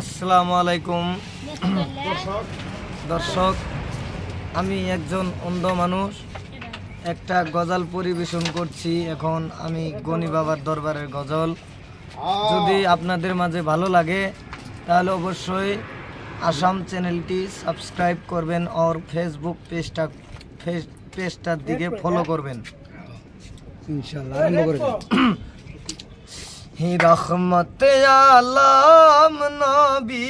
আসসালামু আলাইকুম দর্শক, আমি একজন অন্ধ মানুষ, একটা গজল পরিবেশন করছি। এখন আমি গনি বাবার দরবারের গজল। যদি আপনাদের মাঝে ভালো লাগে তাহলে অবশ্যই আসাম চ্যানেলটি সাবস্ক্রাইব করবেন আর ফেসবুক পেজটার দিকে ফলো করবেন ইনশাআল্লাহ। আরম্ভ করবেন। হি রহমত আলম নবী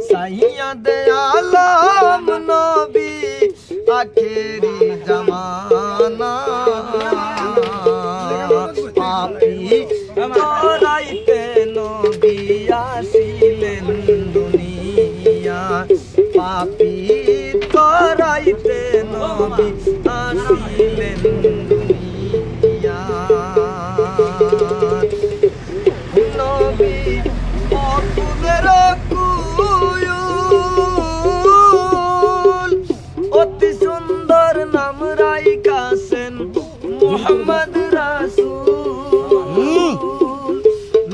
সাইয়্যদ আলম নবী আখেরি জামানা পাপী তোরাইতে নবী আসিলেন দুনিয়া, পাপী তোরাইতে নবী আসিলেন দুনিয়া। নবী অকুলের কুল অতি সুন্দর নাম রাইখাছেন মুহাম্মদ রাসূল।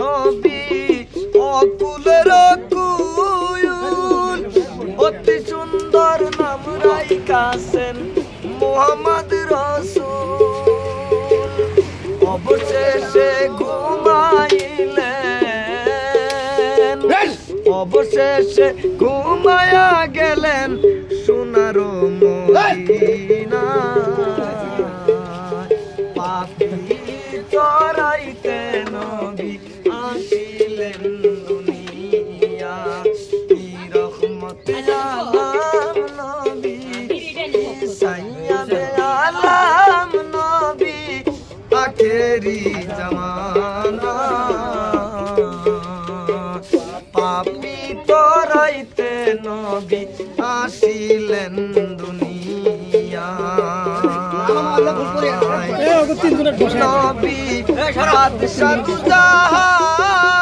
নবী অকুলের কুল অতি সুন্দর নাম রাইখাছেন মুহাম্মদ রাসূল। অবশেষে অবশেষে ঘুমায়া গেলেন সোনার মদিনা, পাপী তোরাইতে নবী আসিলেন দুনিয়া। হি রহমত আলম নবী সাইয়্যদ আলম নবী আখেরি জামানা পাপী তোরাইতে নবী আসিলেন দুনিয়া। নবী বাদশাহ জাহান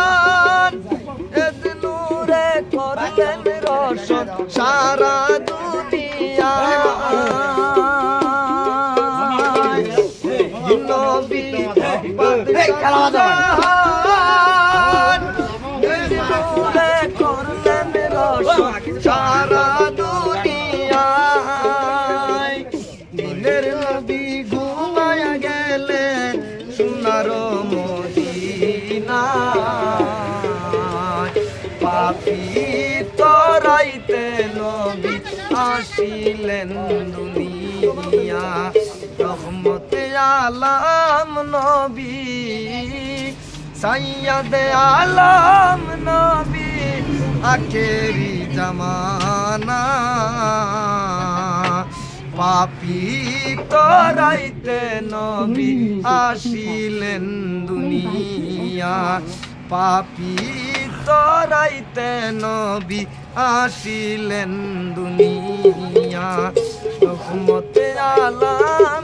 এদ নূরে করলেন রোশন সারা দুনিয়া। নবী বাদশাহ জাহান এদ নূরে করলেন রোশন সারা দুনিয়ায়। দিনের নবী ঘুমায়া গেলেন সোনার মদিনায়, পাপী তোরাইতে নবী আসিলেন দুনিয়া। রহমত আলম নবী সাইয়্যদ আলম নবী আখেরি জামানা পাপী তোরাইতে নবী আসিলেন দুনিয়া, পাপী তোরাইতে নবী আসিলেন দুনিয়া। রহমত আলম